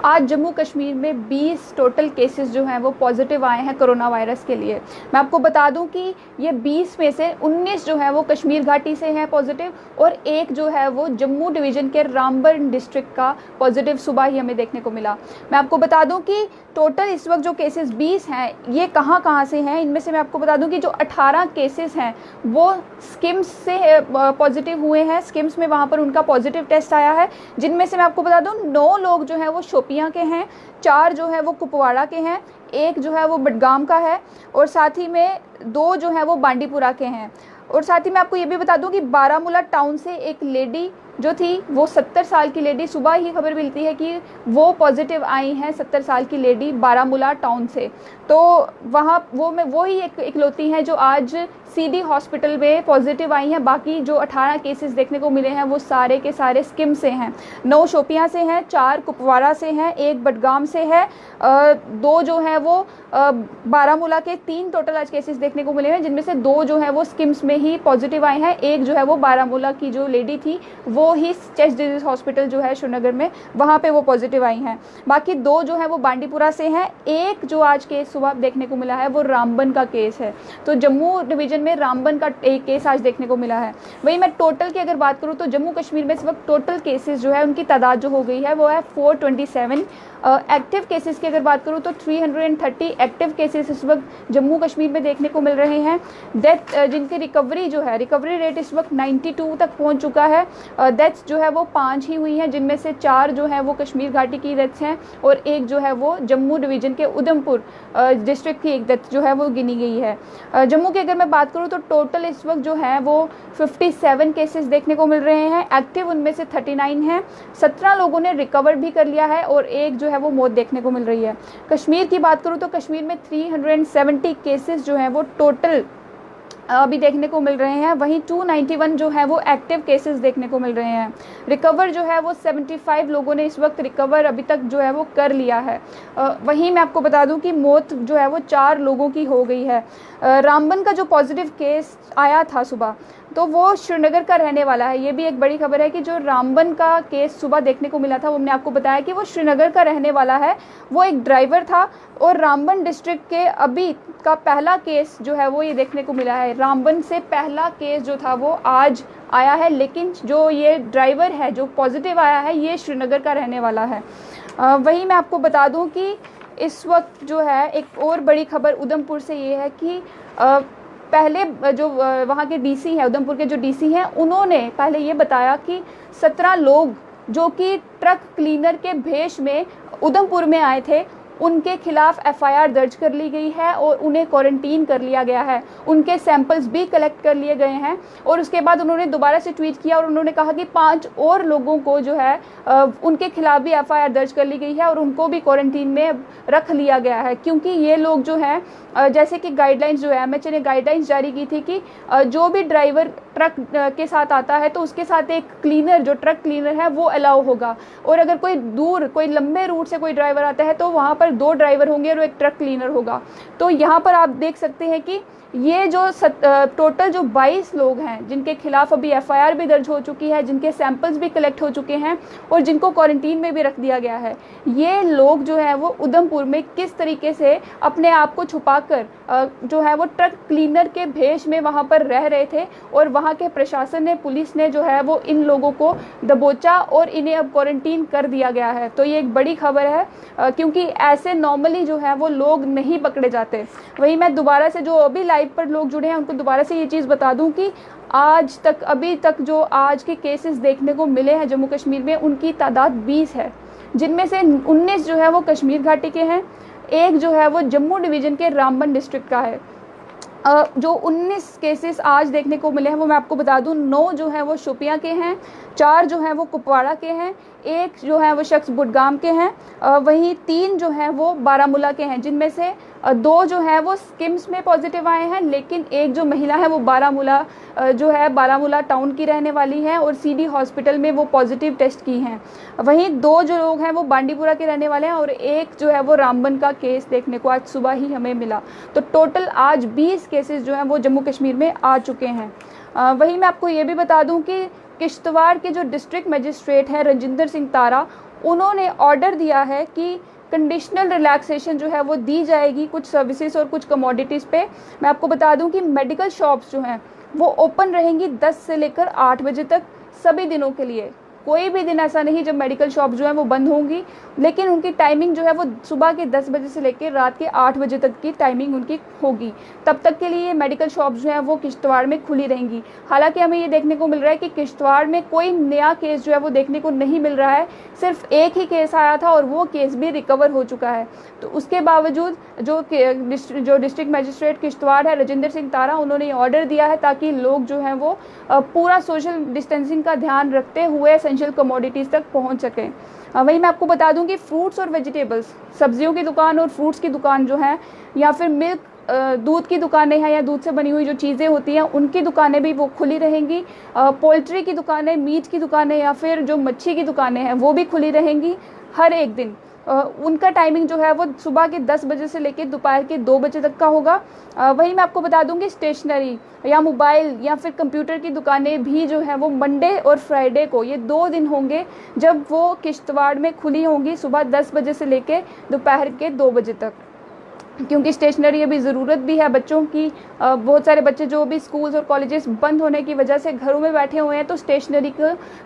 आज जम्मू कश्मीर में 20 total cases जो हैं वो पॉजिटिव आए हैं कोरोना वायरस के लिए। मैं आपको बता दूं कि ये 20 में से 19 जो है वो कश्मीर घाटी से हैं पॉजिटिव, और एक जो है वो जम्मू डिवीज़न के रामबन डिस्ट्रिक्ट का पॉजिटिव सुबह ही हमें देखने को मिला। मैं आपको बता दूं कि टोटल इस वक्त जो केसेस 20 हैं ये कहाँ से हैं। इनमें से मैं आपको बता दूं कि जो 18 केसेस हैं वो स्किम्स से पॉजिटिव हुए हैं। स्किम्स में वहाँ पर उनका पॉजिटिव टेस्ट आया है, जिनमें से मैं आपको बता दूं 9 लोग जो हैं वो शोपियां के हैं, 4 जो है वो कुपवाड़ा के हैं, 1 जो है वो बडगाम का है, और साथ ही में 2 जो है वो बांडीपुरा के हैं। और साथ ही मैं आपको ये भी बता दूं कि बारामूला टाउन से एक लेडी जो थी वो 70 साल की लेडी, सुबह ही खबर मिलती है कि वो पॉजिटिव आई हैं 70 साल की लेडी बारामूला टाउन से। तो वहाँ वो ही एक इकलौती हैं जो आज सीडी हॉस्पिटल में पॉजिटिव आई हैं। बाकी जो 18 केसेस देखने को मिले हैं वो सारे के सारे स्किम से हैं। 9 शोपियां से हैं, 4 कुपवाड़ा से हैं, 1 बडगाम से है, 2 जो है वो बारामूला के। 3 टोटल आज केसेस देखने को मिले हैं, जिनमें से 2 जो है वो स्किम्स में ही पॉजिटिव आए हैं। 1 जो है वो बारामूला की जो लेडी थी वो ही चेस्ट डिजीज हॉस्पिटल जो है श्रीनगर में, वहाँ पे वो पॉजिटिव आई हैं। बाकी 2 जो है वो बांडीपुरा से हैं। 1 जो आज केस सुबह देखने को मिला है वो रामबन का केस है। तो जम्मू डिवीजन में रामबन का एक केस आज देखने को मिला है। वही मैं टोटल की अगर बात करूँ तो जम्मू कश्मीर में इस वक्त टोटल केसेस जो है उनकी तादाद जो हो गई है वो है 427। एक्टिव केसेस की अगर बात करूँ तो 330 एक्टिव केसेस इस वक्त जम्मू कश्मीर में देखने को मिल रहे हैं। डेथ जिनकी रिकवरी जो है, रिकवरी रेट इस वक्त 92 तक पहुंच चुका है। डेथ्स जो है वो 5 ही हुई हैं, जिनमें से 4 जो है वो कश्मीर घाटी की डेथ्स हैं, और 1 जो है वो जम्मू डिवीजन के उधमपुर डिस्ट्रिक्ट की एक डेथ जो है वो गिनी गई है। जम्मू की अगर मैं बात करूँ तो टोटल इस वक्त जो है वो 57 केसेस देखने को मिल रहे हैं। एक्टिव उनमें से 39 हैं, 17 लोगों ने रिकवर भी कर लिया है, और 1 जो है वो मौत देखने को मिल रही है। कश्मीर की बात करूँ तो कश्मीर में 370 केसेस जो हैं वो टोटल अभी देखने को मिल रहे हैं। वहीं 291 जो है वो एक्टिव केसेस देखने को मिल रहे हैं। रिकवर जो है वो 75 लोगों ने इस वक्त रिकवर अभी तक जो है वो कर लिया है। वहीं मैं आपको बता दूं कि मौत जो है वो 4 लोगों की हो गई है। रामबन का जो पॉजिटिव केस आया था सुबह, तो वो श्रीनगर का रहने वाला है। ये भी एक बड़ी खबर है कि जो रामबन का केस सुबह देखने को मिला था वो हमने आपको बताया कि वो श्रीनगर का रहने वाला है। वो एक ड्राइवर था, और रामबन डिस्ट्रिक्ट के अभी का पहला केस जो है वो ये देखने को मिला है। रामबन से पहला केस जो था वो आज आया है, लेकिन जो ये ड्राइवर है जो पॉजिटिव आया है ये श्रीनगर का रहने वाला है। वहीं मैं आपको बता दूं कि इस वक्त जो है एक और बड़ी खबर उधमपुर से ये है कि पहले जो वहाँ के डीसी हैं, उधमपुर के जो डीसी हैं, उन्होंने पहले ये बताया कि 17 लोग जो कि ट्रक क्लीनर के भेष में उधमपुर में आए थे उनके खिलाफ एफआईआर दर्ज कर ली गई है, और उन्हें क्वारंटीन कर लिया गया है। उनके सैंपल्स भी कलेक्ट कर लिए गए हैं। और उसके बाद उन्होंने दोबारा से ट्वीट किया और उन्होंने कहा कि 5 और लोगों को जो है उनके खिलाफ भी एफआईआर दर्ज कर ली गई है, और उनको भी क्वारंटीन में रख लिया गया है, क्योंकि ये लोग जो हैं जैसे कि गाइडलाइंस जो है एमएचए ने गाइडलाइंस जारी की थी कि जो भी ड्राइवर ट्रक के साथ आता है तो उसके साथ एक क्लीनर, जो ट्रक क्लीनर है वो अलाउ होगा। और अगर कोई लंबे रूट से कोई ड्राइवर आता है तो वहाँ पर 2 ड्राइवर होंगे और 1 ट्रक क्लीनर होगा। तो यहाँ पर आप देख सकते हैं कि ये जो टोटल जो 22 लोग हैं जिनके खिलाफ अभी एफआईआर भी दर्ज हो चुकी है, जिनके सैंपल्स भी कलेक्ट हो चुके हैं और जिनको क्वारंटीन में भी रख दिया गया है, ये लोग जो है वो उधमपुर में किस तरीके से अपने आप को छुपाकर जो है वो ट्रक क्लीनर के भेष में वहाँ पर रह रहे थे, और वहाँ के प्रशासन ने, पुलिस ने जो है वो इन लोगों को दबोचा और इन्हें अब क्वारंटीन कर दिया गया है। तो ये एक बड़ी खबर है, क्योंकि ऐसे नॉर्मली जो है वो लोग नहीं पकड़े जाते। वहीं मैं दोबारा से जो अभी लाइव पर लोग जुड़े हैं उनको दोबारा से ये चीज़ बता दूं कि आज तक, अभी तक जो आज के केसेस देखने को मिले हैं जम्मू कश्मीर में उनकी तादाद 20 है, जिनमें से 19 जो है वो कश्मीर घाटी के हैं, 1 जो है वो जम्मू डिवीज़न के रामबन डिस्ट्रिक्ट का है। जो 19 केसेस आज देखने को मिले हैं वो मैं आपको बता दूं 9 जो है वो शोपियां के हैं, 4 जो है वो कुपवाड़ा के हैं, 1 जो है वो शख्स बुडगाम के हैं, वहीं 3 जो है वो बारामूला के हैं, जिनमें से 2 जो है वो स्किम्स में पॉजिटिव आए हैं, लेकिन 1 जो महिला है वो बारामूला टाउन की रहने वाली है और सीडी हॉस्पिटल में वो पॉजिटिव टेस्ट की हैं। वहीं 2 जो लोग हैं वो बांडीपुरा के रहने वाले हैं, और 1 जो है वो रामबन का केस देखने को आज सुबह ही हमें मिला। तो टोटल आज 20 केसेस जो हैं वो जम्मू कश्मीर में आ चुके हैं। वहीं मैं आपको ये भी बता दूं कि किश्तवाड़ के जो डिस्ट्रिक्ट मजिस्ट्रेट हैं रजिंदर सिंह तारा, उन्होंने ऑर्डर दिया है कि कंडीशनल रिलैक्सेशन जो है वो दी जाएगी कुछ सर्विसेज और कुछ कमोडिटीज़ पे। मैं आपको बता दूं कि मेडिकल शॉप्स जो हैं वो ओपन रहेंगी 10 से लेकर 8 बजे तक सभी दिनों के लिए। कोई भी दिन ऐसा नहीं जब मेडिकल शॉप जो है वो बंद होंगी, लेकिन उनकी टाइमिंग जो है वो सुबह के 10 बजे से लेकर रात के 8 बजे तक की टाइमिंग उनकी होगी। तब तक के लिए मेडिकल शॉप जो है वो किश्तवाड़ में खुली रहेंगी। हालांकि हमें ये देखने को मिल रहा है कि किश्तवाड़ में कोई नया केस जो है वो देखने को नहीं मिल रहा है, सिर्फ एक ही केस आया था और वो केस भी रिकवर हो चुका है। तो उसके बावजूद जो डिस्ट्रिक्ट मजिस्ट्रेट किश्तवाड़ है राजेंद्र सिंह तारा, उन्होंने ऑर्डर दिया है ताकि लोग जो हैं वो पूरा सोशल डिस्टेंसिंग का ध्यान रखते हुए एसेंशियल कमोडिटीज़ तक पहुंच सकें। वहीं मैं आपको बता दूं कि फ्रूट्स और वेजिटेबल्स, सब्जियों की दुकान और फ्रूट्स की दुकान जो है, या फिर मिल्क दूध की दुकानें हैं या दूध से बनी हुई जो चीज़ें होती हैं उनकी दुकानें भी वो खुली रहेंगी। पोल्ट्री की दुकानें, मीट की दुकानें या फिर जो मच्छी की दुकानें हैं वो भी खुली रहेंगी हर एक दिन। उनका टाइमिंग जो है वो सुबह के 10 बजे से लेकर दोपहर के 2 बजे तक का होगा। वहीं मैं आपको बता दूंगी स्टेशनरी या मोबाइल या फिर कंप्यूटर की दुकानें भी जो है वो मंडे और फ्राइडे को, ये 2 दिन होंगे जब वो किश्तवाड़ में खुली होंगी सुबह 10 बजे से लेकर दोपहर के 2 बजे तक। क्योंकि स्टेशनरी अभी ज़रूरत भी है बच्चों की। बहुत सारे बच्चे जो भी स्कूल्स और कॉलेजेस बंद होने की वजह से घरों में बैठे हुए हैं, तो स्टेशनरी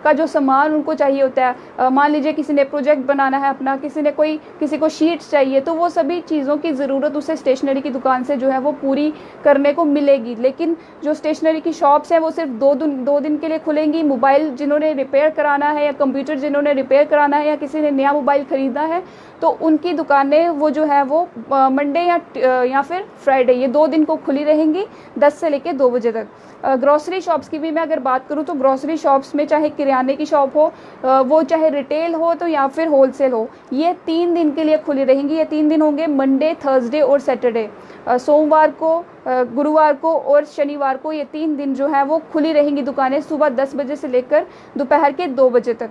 का जो सामान उनको चाहिए होता है, मान लीजिए किसी ने प्रोजेक्ट बनाना है अपना, किसी को शीट्स चाहिए, तो वो सभी चीज़ों की ज़रूरत उसे स्टेशनरी की दुकान से जो है वो पूरी करने को मिलेगी। लेकिन जो स्टेशनरी की शॉप्स हैं वो सिर्फ 2 दिन के लिए खुलेंगी। मोबाइल जिन्होंने रिपेयर कराना है या कंप्यूटर जिन्होंने रिपेयर कराना है या किसी ने नया मोबाइल ख़रीदा है, तो उनकी दुकानें वो जो है वो मंडे या फिर फ्राइडे, ये 2 दिन को खुली रहेंगी 10 से लेकर 2 बजे तक। ग्रॉसरी शॉप्स की भी मैं अगर बात करूं तो ग्रॉसरी शॉप्स में चाहे किराने की शॉप हो, वो चाहे रिटेल हो तो या फिर होलसेल हो, ये 3 दिन के लिए खुली रहेंगी। ये 3 दिन होंगे मंडे, थर्सडे और सैटरडे। सोमवार को, गुरुवार को और शनिवार को, ये 3 दिन जो है वो खुली रहेंगी दुकानें सुबह 10 बजे से लेकर दोपहर के 2 बजे तक।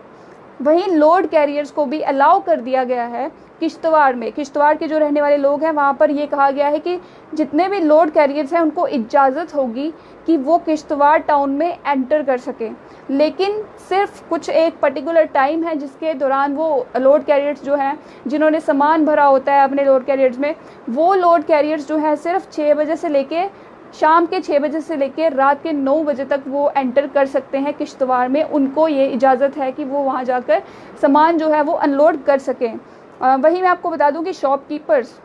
वहीं लोड कैरियर्स को भी अलाउ कर दिया गया है किश्तवाड़ में। किश्तवाड़ के जो रहने वाले लोग हैं वहाँ पर ये कहा गया है कि जितने भी लोड कैरियर्स हैं उनको इजाज़त होगी कि वो किश्तवाड़ टाउन में एंटर कर सकें, लेकिन सिर्फ कुछ एक पर्टिकुलर टाइम है जिसके दौरान वो लोड कैरियर्स जो हैं जिन्होंने सामान भरा होता है अपने लोड कैरियर्स में, वो लोड कैरियर्स जो है सिर्फ 6 बजे से लेके शाम के 6 बजे से लेकर रात के 9 बजे तक वो एंटर कर सकते हैं किश्तवाड़ में। उनको ये इजाज़त है कि वो वहाँ जाकर सामान जो है वो अनलोड कर सकें। वहीं मैं आपको बता दूं कि शॉपकीपर्स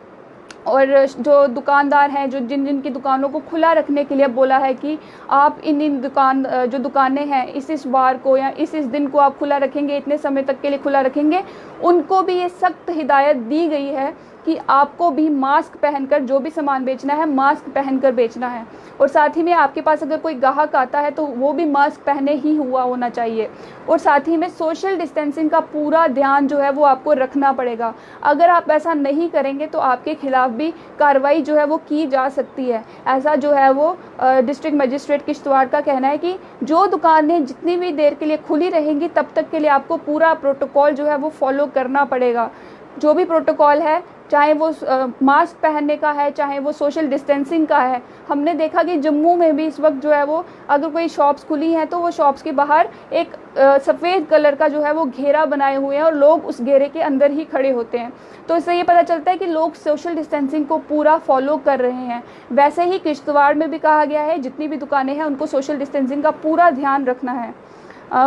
और जो दुकानदार हैं, जो जिन की दुकानों को खुला रखने के लिए बोला है कि आप इन जो दुकानें हैं इस वार को या इस दिन को आप खुला रखेंगे, इतने समय तक के लिए खुला रखेंगे, उनको भी ये सख्त हिदायत दी गई है कि आपको भी मास्क पहनकर जो भी सामान बेचना है मास्क पहनकर बेचना है। और साथ ही में आपके पास अगर कोई ग्राहक आता है तो वो भी मास्क पहने ही हुआ होना चाहिए। और साथ ही में सोशल डिस्टेंसिंग का पूरा ध्यान जो है वो आपको रखना पड़ेगा। अगर आप ऐसा नहीं करेंगे तो आपके खिलाफ भी कार्रवाई जो है वो की जा सकती है। ऐसा जो है वो डिस्ट्रिक्ट मजिस्ट्रेट किश्तवाड़ का कहना है कि जो दुकानें जितनी भी देर के लिए खुली रहेंगी तब तक के लिए आपको पूरा प्रोटोकॉल जो है वो फॉलो करना पड़ेगा। जो भी प्रोटोकॉल है, चाहे वो मास्क पहनने का है, चाहे वो सोशल डिस्टेंसिंग का है। हमने देखा कि जम्मू में भी इस वक्त जो है वो अगर कोई शॉप्स खुली हैं तो वो शॉप्स के बाहर एक सफ़ेद कलर का जो है वो घेरा बनाए हुए हैं और लोग उस घेरे के अंदर ही खड़े होते हैं। तो इससे ये पता चलता है कि लोग सोशल डिस्टेंसिंग को पूरा फॉलो कर रहे हैं। वैसे ही किश्तवाड़ में भी कहा गया है जितनी भी दुकानें हैं उनको सोशल डिस्टेंसिंग का पूरा ध्यान रखना है।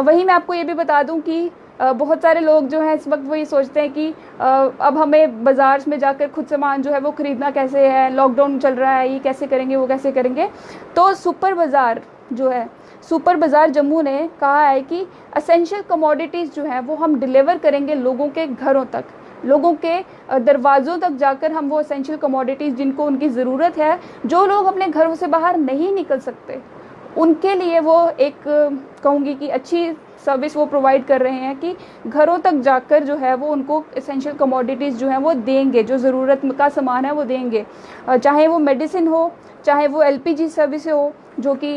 वहीं मैं आपको ये भी बता दूं कि बहुत सारे लोग जो हैं इस वक्त वो ये सोचते हैं कि अब हमें बाज़ार में जाकर खुद सामान जो है वो ख़रीदना कैसे है, लॉकडाउन चल रहा है, ये कैसे करेंगे, वो कैसे करेंगे। तो सुपर बाज़ार जो है, सुपर बाज़ार जम्मू ने कहा है कि एसेंशियल कमोडिटीज़ जो है वो हम डिलीवर करेंगे लोगों के घरों तक, लोगों के दरवाज़ों तक जाकर हम वो एसेंशियल कमोडिटीज़ जिनको उनकी ज़रूरत है, जो लोग अपने घरों से बाहर नहीं निकल सकते, उनके लिए वो एक कहूँगी कि अच्छी सर्विस वो प्रोवाइड कर रहे हैं कि घरों तक जाकर जो है वो उनको एसेंशियल कमोडिटीज़ जो हैं वो देंगे, जो ज़रूरत का सामान है वो देंगे। चाहे वो मेडिसिन हो, चाहे वो LPG सर्विस हो, जो कि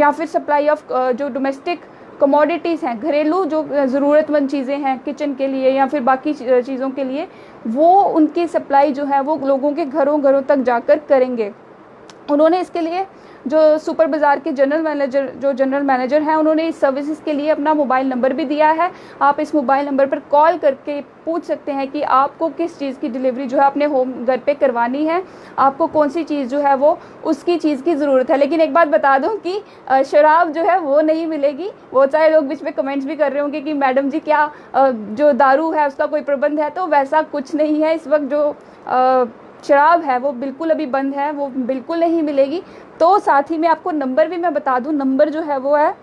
या फिर सप्लाई ऑफ जो डोमेस्टिक कमोडिटीज़ हैं, घरेलू जो ज़रूरतमंद चीज़ें हैं किचन के लिए या फिर बाकी चीज़ों के लिए, वो उनकी सप्लाई जो है वो लोगों के घरों तक जाकर करेंगे। उन्होंने इसके लिए जो सुपर बाज़ार के जनरल मैनेजर हैं, उन्होंने इस सर्विसेज के लिए अपना मोबाइल नंबर भी दिया है। आप इस मोबाइल नंबर पर कॉल करके पूछ सकते हैं कि आपको किस चीज़ की डिलीवरी जो है अपने होम घर पे करवानी है, आपको कौन सी चीज़ जो है वो उसकी चीज़ की ज़रूरत है। लेकिन एक बात बता दूं कि शराब जो है वो नहीं मिलेगी। बहुत सारे लोग बीच में कमेंट्स भी कर रहे होंगे कि मैडम जी क्या जो दारू है उसका कोई प्रबंध है, तो वैसा कुछ नहीं है। इस वक्त जो शराब है वो बिल्कुल अभी बंद है, वो बिल्कुल नहीं मिलेगी। तो साथ ही में आपको नंबर भी मैं बता दूं, नंबर जो है वो है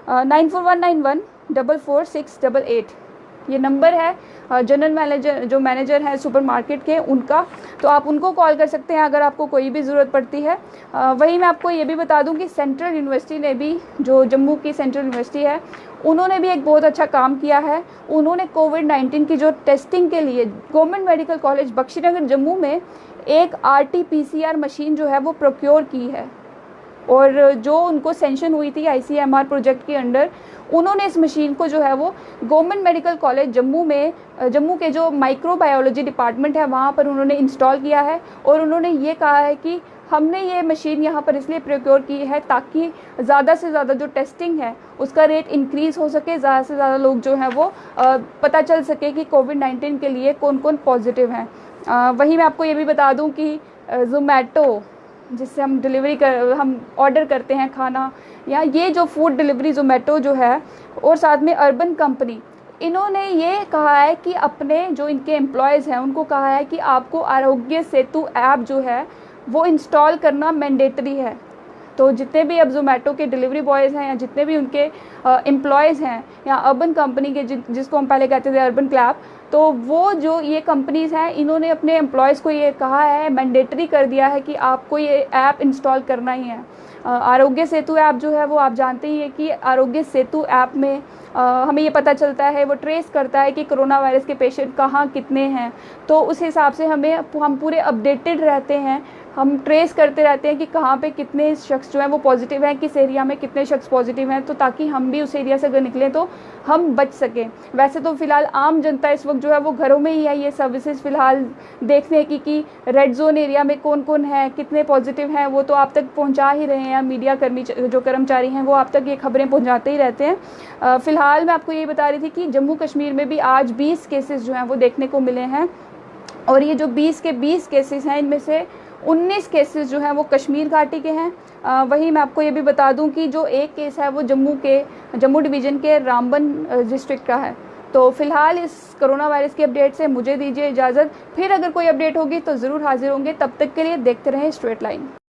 9419144688। ये नंबर है जनरल मैनेजर है सुपरमार्केट के, उनका। तो आप उनको कॉल कर सकते हैं अगर आपको कोई भी ज़रूरत पड़ती है। वहीं मैं आपको ये भी बता दूं कि सेंट्रल यूनिवर्सिटी ने भी, जो जम्मू की सेंट्रल यूनिवर्सिटी है, उन्होंने भी एक बहुत अच्छा काम किया है। उन्होंने कोविड-19 की जो टेस्टिंग के लिए government medical college Bakshi Nagar Jammu में एक RT-PCR मशीन जो है वो प्रोक्योर की है, और जो उनको सेंशन हुई थी ICMR प्रोजेक्ट के अंडर, उन्होंने इस मशीन को जो है वो गवर्नमेंट मेडिकल कॉलेज जम्मू में, जम्मू के जो माइक्रोबायोलॉजी डिपार्टमेंट है वहाँ पर उन्होंने इंस्टॉल किया है। और उन्होंने ये कहा है कि हमने ये मशीन यहाँ पर इसलिए प्रोक्योर की है ताकि ज़्यादा से ज़्यादा जो टेस्टिंग है उसका रेट इंक्रीज़ हो सके, ज़्यादा से ज़्यादा लोग जो हैं वो पता चल सके कि कोविड-19 के लिए कौन कौन पॉजिटिव हैं। वहीं मैं आपको ये भी बता दूं कि ज़ोमैटो, जिससे हम ऑर्डर करते हैं खाना, या ये जो फूड डिलीवरी ज़ोमैटो जो है, और साथ में अर्बन कंपनी, इन्होंने ये कहा है कि अपने जो इनके एम्प्लॉयज़ हैं उनको कहा है कि आपको आरोग्य सेतु ऐप जो है वो इंस्टॉल करना मैंडेटरी है। तो जितने भी अब ज़ोमैटो के डिलीवरी बॉयज़ हैं, या जितने भी उनके एम्प्लॉयज़ हैं, या अर्बन कंपनी के जिसको हम पहले कहते थे अर्बन क्लैब, तो वो जो ये कंपनीज़ हैं, इन्होंने अपने एम्प्लॉयज़ को ये कहा है, मैंडेटरी कर दिया है कि आपको ये ऐप इंस्टॉल करना ही है। आरोग्य सेतु ऐप जो है वो आप जानते ही है कि आरोग्य सेतु ऐप में हमें ये पता चलता है, वो ट्रेस करता है कि कोरोना वायरस के पेशेंट कहाँ कितने हैं। तो उस हिसाब से हम पूरे अपडेटेड रहते हैं, हम ट्रेस करते रहते हैं कि कहाँ पे कितने शख्स जो हैं वो पॉजिटिव हैं, किस एरिया में कितने शख्स पॉजिटिव हैं, तो ताकि हम भी उस एरिया से अगर निकलें तो हम बच सकें। वैसे तो फ़िलहाल आम जनता इस वक्त जो है वो घरों में ही है, ये सर्विसेज फ़िलहाल देखने की कि रेड जोन एरिया में कौन कौन है, कितने पॉजिटिव हैं, वो तो आप तक पहुँचा ही रहे हैं। मीडिया कर्मी जो कर्मचारी हैं वो आप तक ये खबरें पहुँचाते ही रहते हैं। फ़िलहाल मैं आपको ये बता रही थी कि जम्मू कश्मीर में भी आज 20 केसेस जो हैं वो देखने को मिले हैं, और ये जो 20 के 20 केसेस हैं, इनमें से 19 केसेस जो हैं वो कश्मीर घाटी के हैं। वहीं मैं आपको ये भी बता दूं कि जो एक केस है वो जम्मू डिवीज़न के रामबन डिस्ट्रिक्ट का है। तो फिलहाल इस कोरोना वायरस की अपडेट से मुझे दीजिए इजाज़त। फिर अगर कोई अपडेट होगी तो ज़रूर हाजिर होंगे। तब तक के लिए देखते रहें स्ट्रेट लाइन।